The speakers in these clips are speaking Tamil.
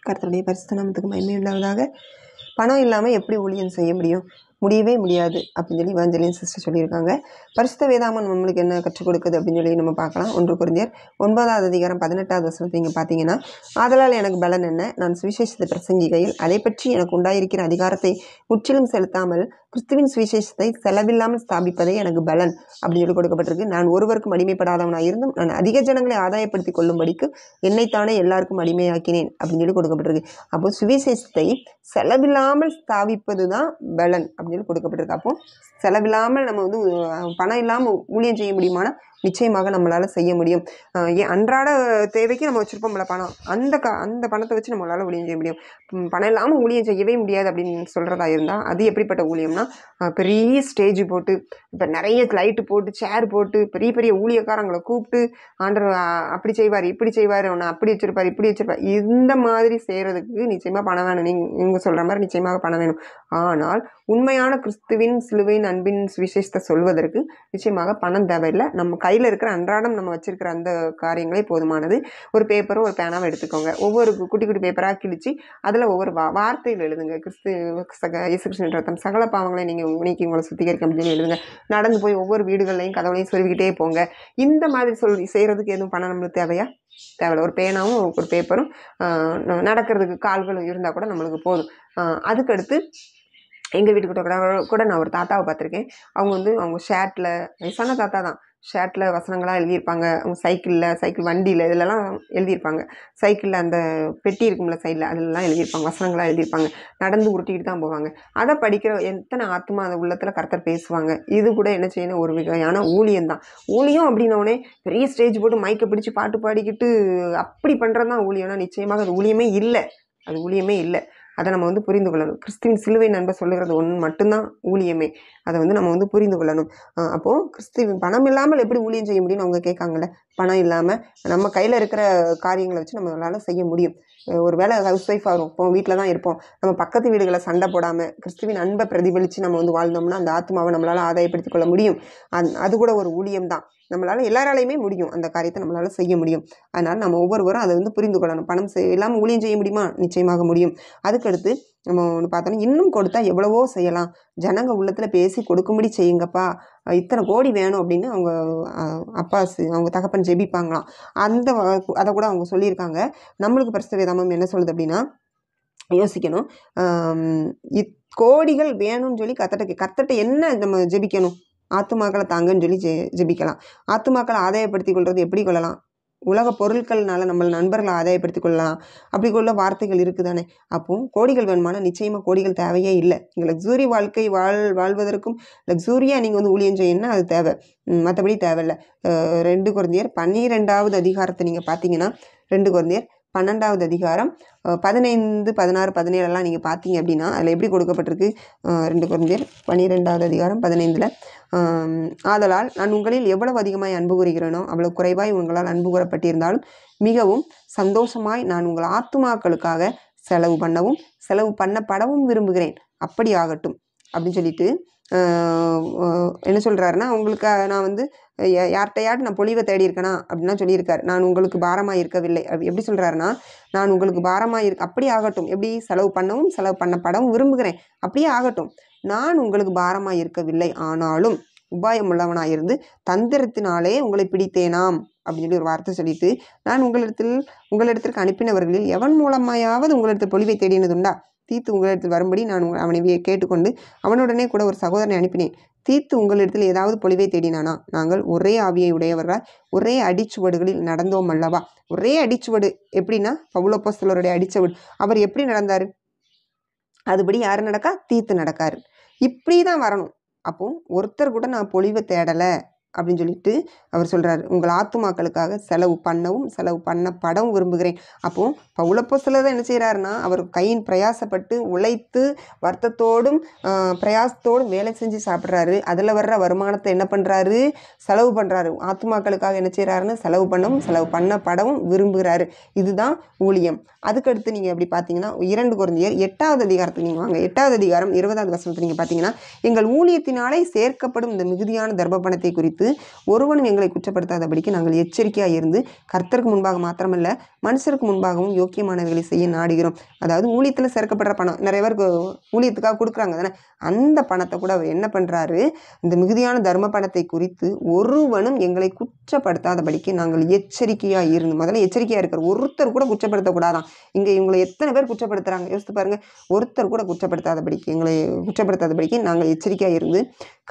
கர்த்தருடைய பரிசுத்த நாமத்துக்கு மகிமை உண்டாவதாக. பணம் இல்லாமல் எப்படி ஊழியம் செய்ய முடியும்? முடியவே முடியாது அப்படின்னு சொல்லி இவாஞ்சலின் சிஸ்டர் சொல்லியிருக்காங்க. பரிசுத்த வேதாகமம் நம்மளுக்கு என்ன கற்றுக் கொடுக்குது அப்படின்னு சொல்லி நம்ம பார்க்கலாம். 1 கொரிந்தியர் 9வது அதிகாரம் 18வது வசனத்தை நீங்கள் பார்த்தீங்கன்னா, ஆதலால் எனக்கு பலன் என்ன, நான் சுவிசேஷத்தை பிரசங்கிகையில் அதை பற்றி எனக்கு உண்டாயிருக்கிற அதிகாரத்தை முற்றிலும் செலுத்தாமல் கிறிஸ்துவின் சுவிசேஷத்தை செலவில்லாமல் ஸ்தாபிப்பதே எனக்கு பலன் அப்படின்னு சொல்லி கொடுக்கப்பட்டிருக்கு. நான் ஒருவருக்கும் அடிமைப்படாதவனாக இருந்தும் நான் அதிக ஜனங்களை ஆதாயப்படுத்தி கொள்ளும்படிக்கு என்னைத்தானே எல்லாருக்கும் அடிமையாக்கினேன் அப்படின்னு சொல்லி கொடுக்கப்பட்டிருக்கு. அப்போ சுவிசேஷத்தை செலவில்லாமல் ஸ்தாபிப்பது தான் பலன் அப்படின்னு சொல்லி கொடுக்கப்பட்டிருக்கு. அப்போ செலவில்லாமல் நம்ம வந்து பணம் இல்லாமல் ஊழியம் செய்ய முடியுமானா நிச்சயமாக நம்மளால் செய்ய முடியும். அன்றாட தேவைக்கு நம்ம வச்சுருப்போம்ல பணம், அந்த பணத்தை வச்சு நம்மளால் ஊழியம் செய்ய முடியும். பணம் இல்லாமல் ஊழியம் செய்யவே முடியாது அப்படின்னு சொல்கிறதா இருந்தால் அது எப்படிப்பட்ட ஊழியம்னா, பெரிய ஸ்டேஜ் போட்டு, இப்போ நிறைய லைட்டு போட்டு, சேர் போட்டு, பெரிய பெரிய ஊழியக்காரங்களை கூப்பிட்டு ஆண்டவர் அப்படி செய்வார், இப்படி செய்வார், ஒன்று அப்படி வச்சுருப்பார், இப்படி வச்சுருப்பார், இந்த மாதிரி செய்கிறதுக்கு நிச்சயமாக பணம் வேணும். நீங்கள் சொல்கிற மாதிரி நிச்சயமாக பணம் வேணும். ஆனால் உண்மையான கிறிஸ்துவின் சிலுவையின் அன்பின் சுவிசேஷத்தை சொல்வதற்கு நிச்சயமாக பணம் தேவையில்லை. நம்ம கையில் இருக்கிற அன்றாடம் நம்ம வச்சுருக்கிற அந்த காரியங்களே போதுமானது. ஒரு பேப்பரும் ஒரு பேனாவும் எடுத்துக்கோங்க. ஒவ்வொரு குட்டி குட்டி பேப்பராக கிழிச்சு அதில் ஒவ்வொரு வார்த்தைகள் எழுதுங்க. இயேசு கிறிஸ்துவின் ரத்தம் சகல பாவங்களை நீங்கள் நீக்கி உங்களை சுத்திகரிக்க அப்படின்னு எழுதுங்க. நடந்து போய் ஒவ்வொரு வீடுகள்லையும் கதவுலையும் சொல்லிக்கிட்டே போங்க. இந்த மாதிரி செய்கிறதுக்கு எதுவும் பணம் நம்மளுக்கு தேவையா? தேவையில்லை. ஒரு பேனாவும் ஒரு பேப்பரும் நடக்கிறதுக்கு கால்களும் இருந்தால் கூட நம்மளுக்கு போதும். அதுக்கடுத்து எங்கள் வீட்டுக்கிட்ட கூட நான் ஒரு தாத்தாவை பார்த்துருக்கேன். அவங்க ஷர்ட்டில், வயசான தாத்தா தான், ஷர்ட்டில் வசனங்களாக எழுதியிருப்பாங்க. அவங்க சைக்கிள் வண்டியில் இதிலலாம் எழுதியிருப்பாங்க. சைக்கிளில் அந்த பெட்டி இருக்கும்ல சைடில், அதிலலாம் எழுதியிருப்பாங்க, வசனங்களாக எழுதியிருப்பாங்க. நடந்து உருட்டிக்கிட்டு தான் போவாங்க. அதை படிக்கிற எத்தனை ஆத்மா அந்த உள்ளத்தில் கர்த்தர் பேசுவாங்க. இது கூட என்ன செய்யணும், ஒரு வகையான ஊழியம் தான். ஊழியம் அப்படின்னோடனே பெரிய ஸ்டேஜ் போட்டு மைக்கை பிடிச்சி பாட்டு பாடிக்கிட்டு அப்படி பண்ணுறது தான் ஊழியம்னா நிச்சயமாக அது ஊழியமே இல்லை. அது ஊழியமே இல்லை. அதை நம்ம புரிந்து கொள்ளணும். கிறிஸ்துவின் சிலுவை நண்பர் சொல்லுகிறது ஒன்று மட்டும்தான் ஊழியமே. அதை நம்ம புரிந்து கொள்ளணும். அப்போது கிறிஸ்துவின் பணம் இல்லாமல் எப்படி ஊழியம் செய்ய முடியும்னு அவங்க கேட்காங்கல்ல. பணம் இல்லாமல் நம்ம கையில் இருக்கிற காரியங்களை வச்சு நம்மளால் செய்ய முடியும். ஒரு வேளை ஹவுஸ் ஒய்ஃபாக இருப்போம், வீட்டில் தான் இருப்போம், நம்ம பக்கத்து வீடுகளை சண்டை போடாமல் கிறிஸ்துவின் அன்பை பிரதிபலித்து நம்ம வாழ்ந்தோம்னா அந்த ஆத்மாவை நம்மளால் ஆதாயப்படுத்திக் கொள்ள முடியும். அது கூட ஒரு ஊழியம் தான். நம்மளால் எல்லாராலையுமே முடியும், அந்த காரியத்தை நம்மளால் செய்ய முடியும். அதனால் நம்ம ஒவ்வொருவரும் அதை புரிந்து கொள்ளணும். பணம் இல்லாமல் ஊழியம் செய்ய முடியுமா? நிச்சயமாக முடியும். அதுக்கடுத்து நம்ம ஒன்று பார்த்தோன்னா, இன்னும் கொடுத்தா எவ்வளவோ செய்யலாம், ஜனங்க உள்ளத்தில் பேசி கொடுக்கும்படி செய்யுங்கப்பா, இத்தனை கோடி வேணும் அப்படின்னு அவங்க அப்பா அவங்க தகப்பன் ஜெபிப்பாங்களாம். அதை கூட அவங்க சொல்லியிருக்காங்க. நம்மளுக்கு பரிசுத்த வேதாகமம் என்ன சொல்லுது அப்படின்னா, யோசிக்கணும். கோடிகள் வேணும்னு சொல்லி கர்த்தர்ட்ட என்ன நம்ம ஜெபிக்கணும்? ஆத்துமாக்களை தாங்கன்னு சொல்லி ஜெபிக்கலாம். ஆத்துமாக்களை ஆதாயப்படுத்தி கொள்வது எப்படி கொள்ளலாம்? உலக பொருட்கள்னால நம்ம நண்பர்களை ஆதாயப்படுத்தி கொள்ளலாம். அப்படி கொள்ள வார்த்தைகள் இருக்குதானே. அப்போ கோடிகள் வேணுமானா நிச்சயமாக கோடிகள் தேவையே இல்லை. நீங்கள் லக்ஸூரி வாழ்க்கை வாழ்வதற்கும் லக்ஸூரியாக நீங்கள் ஊழியம் செய்யணும்னா அது தேவை, மற்றபடி தேவையில்லை. 2 கொரிந்தியர் 12வது அதிகாரத்தை நீங்கள் பார்த்தீங்கன்னா, 2 கொரிந்தியர் 12வது அதிகாரம் 15, 16, 17 நீங்கள் பார்த்தீங்க அப்படின்னா அதில் எப்படி கொடுக்கப்பட்டிருக்கு? 2 கொரிந்தியர் 12வது அதிகாரம் 15 ஆதலால் நான் உங்களில் எவ்வளவு அதிகமாய் அன்பு கூறுகிறேனோ அவ்வளவு குறைவாய் உங்களால் அன்பு கூறப்பட்டிருந்தாலும் மிகவும் சந்தோஷமாய் நான் உங்கள் ஆத்துமாக்களுக்காக செலவு பண்ணப்படவும் விரும்புகிறேன். அப்படி ஆகட்டும் அப்படின்னு சொல்லிட்டு என்ன சொல்கிறாருன்னா, உங்களுக்கு நான் யார்கிட்டையாட்டு நான் பொழிவை தேடி இருக்கேனா அப்படின்னா சொல்லியிருக்காரு. நான் உங்களுக்கு பாரமாக இருக்கவில்லை. எப்படி சொல்கிறாருன்னா, நான் உங்களுக்கு பாரமாக அப்படி ஆகட்டும். எப்படி? செலவு பண்ணப்படவும் விரும்புகிறேன். அப்படியே ஆகட்டும். நான் உங்களுக்கு பாரமாக இருக்கவில்லை, ஆனாலும் உபாயம் உள்ளவனாக இருந்து தந்திரத்தினாலே உங்களை பிடித்தேனாம் அப்படின்னு சொல்லி ஒரு வார்த்தை சொல்லிட்டு, நான் உங்களிடத்திற்கு அனுப்பினவர்களில் எவன் மூலமாயாவது உங்களிடத்தில் பொழிவை தேடினதுண்டா? தீத்து உங்களிடத்தில் வரும்படி நான் அவனை கேட்டுக்கொண்டு அவனுடனே கூட ஒரு சகோதரனை அனுப்பினேன். தீத்து உங்களிடத்தில் ஏதாவது பொழிவை தேடினானா? நாங்கள் ஒரே ஆவியை உடையவர்களால் ஒரே அடிச்சுவடுகளில் நடந்தோம் அல்லவா? ஒரே அடிச்சுவடு எப்படின்னா, பவுல் அப்போஸ்தலருடைய அடிச்சுவடு. அவர் எப்படி நடந்தார்? அதுபடி யார் நடக்கா? தீத்து நடக்காரு. இப்படி தான் வரணும். அப்போ ஒருத்தர் கூட நான் பொழிவை தேடலை அப்படின்னு சொல்லிட்டு அவர் சொல்கிறார். உங்கள் ஆத்துமாக்களுக்காக செலவு பண்ணப்படவும் விரும்புகிறேன். அப்போது பவுல் அப்போஸ்தலர் தான் என்ன செய்கிறாருன்னா, அவர் கையின் பிரயாசப்பட்டு உழைத்து வருத்தத்தோடும் பிரயாசத்தோடும் வேலை செஞ்சு சாப்பிட்றாரு. அதில் வர்ற வருமானத்தை என்ன பண்ணுறாரு? செலவு பண்ணுறாரு. ஆத்துமாக்களுக்காக என்ன செய்கிறாருன்னு செலவு பண்ணப்படவும் விரும்புகிறாரு. இதுதான் ஊழியம். அதுக்கடுத்து நீங்கள் எப்படி பார்த்தீங்கன்னா, 2 கொரிந்தியர் 8வது அதிகாரத்துக்கு நீங்கள் வாங்க. 8வது அதிகாரம் 20வது வசனத்தை நீங்கள் பார்த்தீங்கன்னா, எங்கள் ஊழியத்தினாலே சேர்க்கப்படும் இந்த மிகுதியான தர்ப்பணத்தை குறித்து குறித்து ஒருவனும் எங்களை குற்றப்படுத்தாதபடிக்கு நாங்கள் எச்சரிக்கையாக இருந்து கர்த்தருக்கு முன்பாக மாத்திரமல்ல மனுஷருக்கு முன்பாகவும் யோக்கியமானவைகளை செய்ய நாடுகிறோம். அதாவது ஊழியத்தில் சேர்க்கப்படுற பணம் நிறைய பேருக்கு ஊழியத்துக்காக கொடுக்குறாங்க தானே, அந்த பணத்தை கூட அவர் என்ன பண்ணுறாரு, இந்த மிகுதியான தர்ம பணத்தை குறித்து ஒருவனும் எங்களை குற்றப்படுத்தாதபடிக்கு நாங்கள் எச்சரிக்கையாக இருந்து, முதல்ல எச்சரிக்கையாக இருக்கிற ஒருத்தர் கூட குற்றப்படுத்தக்கூடாதான். இங்கே இவங்களை எத்தனை பேர் குற்றப்படுத்துகிறாங்க யோசித்து பாருங்கள். ஒருத்தர் கூட குற்றப்படுத்தாதபடிக்கு எங்களை குற்றப்படுத்தாதபடிக்கு நாங்கள் எச்சரிக்கையாக இருந்து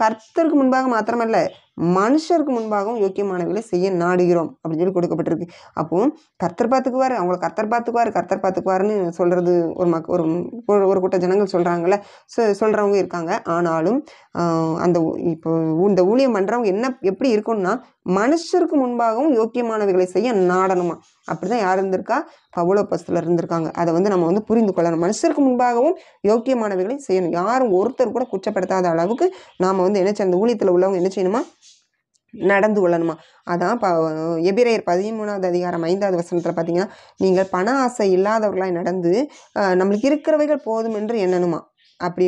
கர்த்தருக்கு முன்பாக மாத்திரமல்ல மனுஷருக்கு முன்பாகவும் யோக்கியமானவைகளை செய்ய நாடுகிறோம் அப்படின்னு சொல்லி கொடுக்கப்பட்டிருக்கு. அப்போ கர்த்தர் பார்த்துக்குவார், அவங்கள கர்த்தர் பார்த்துக்குவாருன்னு சொல்கிறது ஒரு கூட்ட ஜனங்கள் சொல்கிறாங்கல்ல, சொல்கிறவங்க இருக்காங்க. ஆனாலும் அந்த இப்போ இந்த ஊழியம் பண்ணுறவங்க எப்படி இருக்கும்னா மனுஷருக்கு முன்பாகவும் யோக்கியமானவைகளை செய்ய நாடணுமா. அப்படிதான் யார் இருந்திருக்கா, பவுல் அப்போஸ்தலர் இருந்திருக்காங்க. அதை நம்ம புரிந்து கொள்ளணும். மனுஷருக்கு முன்பாகவும் யோக்கியமானவைகளை செய்யணும். யாரும் ஒருத்தர் கூட குற்றப்படுத்தாத அளவுக்கு நாம் என்ன செய்யணும், அந்த ஊழியத்தில் உள்ளவங்க என்ன செய்யணுமா, நடந்து கொள்ளணுமா. அதான் எபிரேயர் 13வது அதிகாரம் 5வது வசனத்தில் பார்த்தீங்கன்னா, நீங்கள் பண ஆசை இல்லாதவர்களாய் நடந்து நம்மளுக்கு இருக்கிறவைகள் போதும் என்று எண்ணணுமா. அப்படி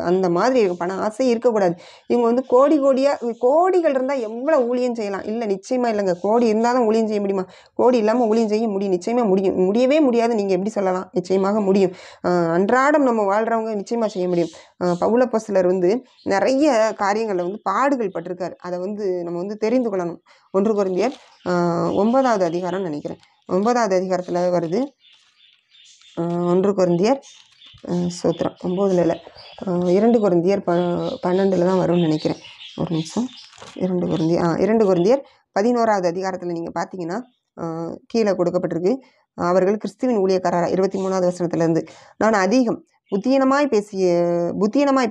அந்த மாதிரி பண ஆசை இருக்கக்கூடாது. இவங்க கோடிகள் இருந்தால் எவ்வளோ ஊழியம் செய்யலாம். இல்லை, நிச்சயமாக இல்லைங்க. கோடி இருந்தால் தான் ஊழியம் செய்ய முடியுமா? கோடி இல்லாமல் ஊழியம் செய்ய முடியும்? நிச்சயமாக முடியும். முடியவே முடியாது நீங்கள் எப்படி சொல்லலாம்? நிச்சயமாக முடியும். அன்றாடம் நம்ம வாழ்கிறவங்க நிச்சயமாக செய்ய முடியும். பவுல் அப்போஸ்தலர் நிறைய காரியங்களில் பாடுகள் பட்டிருக்காரு. அதை நம்ம தெரிந்து கொள்ளணும். 1 கொரிந்தியர் 9வது அதிகாரம் நினைக்கிறேன், 9வது அதிகாரத்தில் வருது. 1 கொரிந்தியர் சோத்திரம் 9ல் இல்லை, 2 கொரிந்தியர் 12ல் தான் வரும்னு நினைக்கிறேன். ஒரு நிமிஷம். 2 கொரிந்தியர் 11வது அதிகாரத்தில் நீங்கள் பார்த்தீங்கன்னா கீழே கொடுக்கப்பட்டிருக்கு. அவர்கள் கிறிஸ்துவின் ஊழியக்காரர் 23வது வசனத்திலிருந்து, நான் அதிகம் புத்தியனமாய்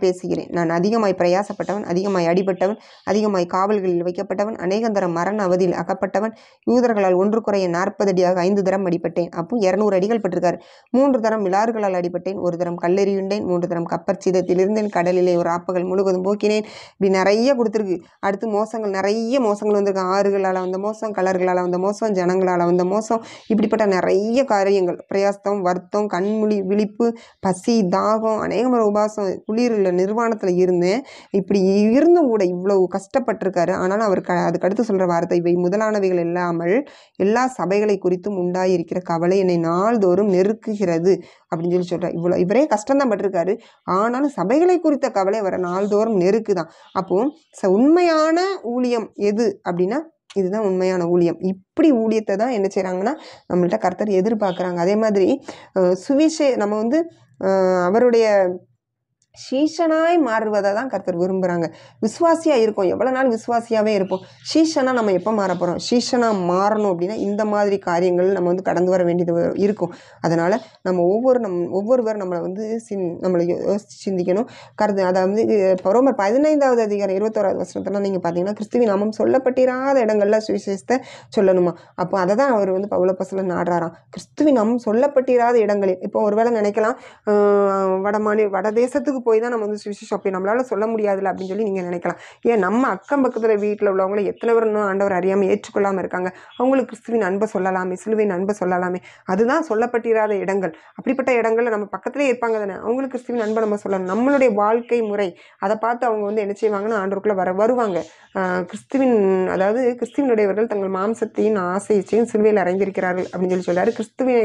பேசுகிறேன். நான் அதிகமாய் பிரயாசப்பட்டவன், அதிகமாய் அடிபட்டவன், அதிகமாய் காவல்களில் வைக்கப்பட்டவன், அநேகந்தரம் மரண அவதியில் அகப்பட்டவன், யூதர்களால் 1 குறைய 40 அடியாக 5 தரம் அடிபட்டேன். அப்போ 200 அடிகள் பட்டிருக்காரு. 3 தரம் விலாறுகளால் அடிபட்டேன், 1 தரம் கல்லெறியுண்டேன், 3 தரம் கப்பற்சிதத்தில் இருந்தேன், கடலிலே ஒரு ஆப்பகல் முழுவதும் போக்கினேன். இப்படி நிறைய கொடுத்துருக்கு. அடுத்து நிறைய மோசங்கள் வந்திருக்கு. ஆறுகளால் வந்த மோசம், கலர்களால் வந்த மோசம், ஜனங்களால் வந்த மோசம், இப்படிப்பட்ட நிறைய காரியங்கள். பிரயாசம், வருத்தம், கண்மொழி விழிப்பு, பசி, தாகம், அநேகமான உபாசம், குளிரில் நிர்வாணத்தில் இருந்தேன். இப்படி இருந்தும் கூட இவ்வளவு கஷ்டப்பட்டிருக்காரு. ஆனாலும் அதுக்கு அடுத்து சொல்கிற வார்த்தை, இவை முதலானவைகள் இல்லாமல் எல்லா சபைகளை குறித்தும் உண்டாயிருக்கிற கவலை என்னை நாள்தோறும் நெருக்குகிறது அப்படின்னு சொல்கிறார். இவரே கஷ்டம்தான் பட்டிருக்காரு. ஆனாலும் சபைகளை குறித்த கவலை அவரை நாள்தோறும் நெருக்குதான். அப்போது உண்மையான ஊழியம் எது அப்படின்னா இதுதான் உண்மையான ஊழியம். இப்படி ஊழியத்தை தான் என்ன செய்கிறாங்கன்னா நம்மள்ட்ட கர்த்தர் எதிர்பார்க்குறாங்க. அதே மாதிரி நம்ம அவருடைய சீஷனாய் மாறுவதை தான் கர்த்தர் விரும்புகிறாங்க. விசுவாசியாக இருக்கும், எவ்வளோ நாள் விசுவாசியாகவே இருப்போம். சீஷனாக நம்ம எப்போ மாற போகிறோம்? சீஷனாக மாறணும் அப்படின்னா இந்த மாதிரி காரியங்கள் நம்ம கடந்து வர வேண்டியது இருக்கும். அதனால் நம்ம ஒவ்வொருவர் நம்மளை சிந்திக்கணும். அதாவது ரோமர் 15வது அதிகாரம் 21வது வசனத்தில் நீங்கள் பார்த்தீங்கன்னா, கிறிஸ்துவின் நாமம் சொல்லப்பட்டிராத இடங்களில் சுவிசேஷத்தை சொல்லணுமா. அப்போ அதை தான் அவர் பவுல் அப்போஸ்தலர் நாடுறாராம். கிறிஸ்துவின் நாமம் சொல்லப்பட்டிராத இடங்களில். இப்போ ஒருவேளை நினைக்கலாம், வட தேசத்துக்கு போய் தான் நம்ம சுவிசேஷம் அப்படி நம்மளால சொல்ல முடியாதுல்ல அப்படின்னு சொல்லி நீங்கள் நினைக்கலாம். ஏன் நம்ம அக்கம் பக்கத்தில் வீட்டில் உள்ளவங்களை எத்தனை பேர் இன்னும் ஆண்டவர் அறியாமல் ஏற்றுக்கொள்ளாமல் இருக்காங்க. அவங்களுக்கு கிறிஸ்துவின் அன்பை சொல்லலாமே, சிலுவையின் அன்பை சொல்லலாமே. அதுதான் சொல்லப்பட்டிராத இடங்கள். அப்படிப்பட்ட இடங்களில் நம்ம பக்கத்திலே இருப்பாங்க தானே, அவங்களுக்கு கிறிஸ்துவின் அன்பை நம்ம சொல்லணும். நம்மளுடைய வாழ்க்கை முறை அதை பார்த்து அவங்க என்ன செய்வாங்கன்னா ஆண்டவருக்குள்ளே வருவாங்க. கிறிஸ்துவனுடையவர்கள் தங்கள் மாம்சத்தையும் ஆசையையும் சிலுவையில் அறைந்திருக்கிறார்கள் அப்படின்னு சொல்றாரு. கிறிஸ்துவினை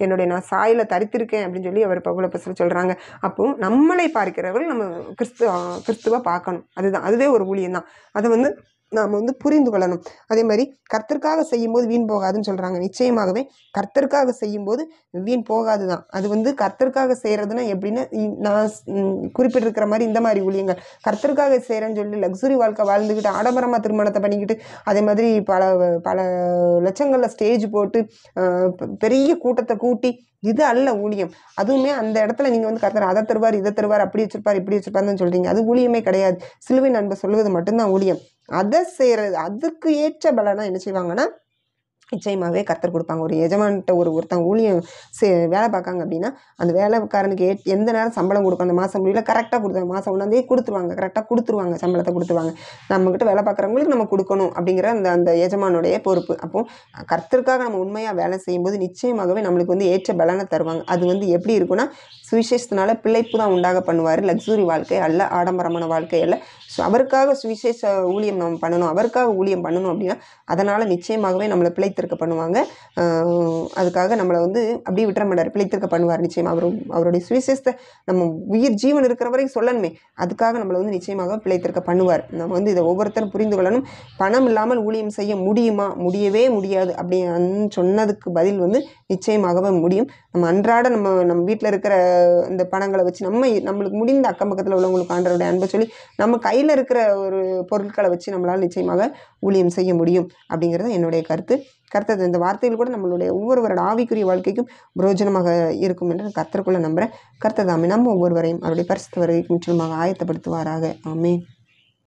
என்னுடைய நான் சாயில தரித்திருக்கேன் அப்படின்னு சொல்லி அவர் பவுல் அப்போஸ்தலர் சொல்கிறாங்க. அப்போ நம்மளை பார்க்கிறவர்கள் நம்ம கிறிஸ்துவ பார்க்கணும். அதுவே ஒரு ஊழியம் தான். அதை நாம் புரிந்து கொள்ளணும். அதே மாதிரி கர்த்தருக்காக செய்யும்போது வீண் போகாதுன்னு சொல்கிறாங்க. நிச்சயமாகவே கர்த்தருக்காக செய்யும்போது வீண் போகாது தான். அது கர்த்தருக்காக செய்கிறதுனா எப்படின்னா, நான் குறிப்பிட்டிருக்கிற மாதிரி இந்த மாதிரி ஊழியங்கள் கர்த்தருக்காக செய்கிறேன்னு சொல்லி லக்ஸுரி வாழ்க்கை வாழ்ந்துக்கிட்டு ஆடம்பரமாக திருமணத்தை பண்ணிக்கிட்டு அதே மாதிரி பல லட்சங்களில் ஸ்டேஜ் போட்டு பெரிய கூட்டத்தை கூட்டி இது அல்ல ஊழியம். அதுவுமே அந்த இடத்துல நீங்கள் கர்த்தர் அதை தருவார், இதை தருவார், அப்படி வச்சிருப்பார், இப்படி வச்சிருப்பாருன்னு சொல்கிறீங்க. அது ஊழியமே கிடையாது. சிலுவையின் அன்பை சொல்வது மட்டும்தான் ஊழியம். அதை செய்கிறது அதுக்கு ஏற்ற பலனா என்ன செய்வாங்கன்னா நிச்சயமாகவே கர்த்தர் கொடுப்பாங்க. ஒரு எஜமான்கிட்ட ஒருத்தங்க ஊழியம் வேலை பார்க்காங்க அப்படின்னா அந்த வேலைக்காரனுக்கு எந்த நேரம் சம்பளம் கொடுக்கும், அந்த மாதம் முடியல கரெக்டாக கொடுத்தாங்க, மாதம் 1ஆம் தேதி கொடுத்துருவாங்க, கரெக்டாக கொடுத்துருவாங்க, சம்பளத்தை கொடுத்துருவாங்க. நம்மக்கிட்ட வேலை பார்க்குறவங்களுக்கு நம்ம கொடுக்கணும் அப்படிங்கிற அந்த எஜமானுடைய பொறுப்பு. அப்போது கர்த்தருக்காக நம்ம உண்மையாக வேலை செய்யும்போது நிச்சயமாகவே நம்மளுக்கு வந்து ஏற்ற பலனை தருவாங்க. அது வந்து எப்படி இருக்குன்னா, சுவிசேஷத்தினால பிழைப்பு தான் உண்டாக பண்ணுவார், லக்ஸுரி வாழ்க்கை அல்ல, ஆடம்பரமான வாழ்க்கை அல்ல. ஸோ அவருக்காக சுவிசேஷ ஊழியம் நம்ம பண்ணணும், அவருக்காக ஊழியம் பண்ணணும் அப்படின்னா அதனால் நிச்சயமாகவே நம்மளை பிழைத்திருக்க பண்ணுவாங்க. அதுக்காக நம்மளை வந்து அப்படியே விட்டுற மாட்டார், பிழைத்திருக்க பண்ணுவார். நிச்சயமாக அவருடைய சுவிசேஷத்தை நம்ம உயிர் ஜீவன் இருக்கிற வரைக்கும் சொல்லணுமே, அதுக்காக நம்மளை வந்து நிச்சயமாக பிழைத்திருக்க பண்ணுவார். நம்ம வந்து இதை ஒவ்வொருத்தரும் புரிந்து கொள்ளணும். பணம் இல்லாமல் ஊழியம் செய்ய முடியுமா? முடியவே முடியாது அப்படின்னு சொன்னதுக்கு பதில் வந்து நிச்சயமாகவே முடியும். நம்ம அன்றாட நம்ம வீட்டில் இருக்கிற இந்த பணங்களை வச்சு நம்மளுக்கு முடிந்த அக்கம் பக்கத்தில் உள்ளவங்களுக்கு ஆண்டவருடைய அன்பை சொல்லி நம்ம கையில் இருக்கிற ஒரு பொருட்களை வச்சு நம்மளால் நிச்சயமாக ஊழியம் செய்ய முடியும் அப்படிங்கிறது என்னுடைய கருத்து. இந்த வார்த்தைகள் கூட நம்மளுடைய ஒவ்வொருவரோட ஆவிக்குரிய வாழ்க்கைக்கும் பிரயோஜனமாக இருக்கும் என்று கர்த்தருக்குள்ள நம்புகிறேன். கர்த்தர் தாமே நம்ம ஒவ்வொருவரையும் அவருடைய பரிசுத்த வருகைக்கு முற்றிலுமாக ஆயத்தப்படுத்துவாராக. ஆமென்.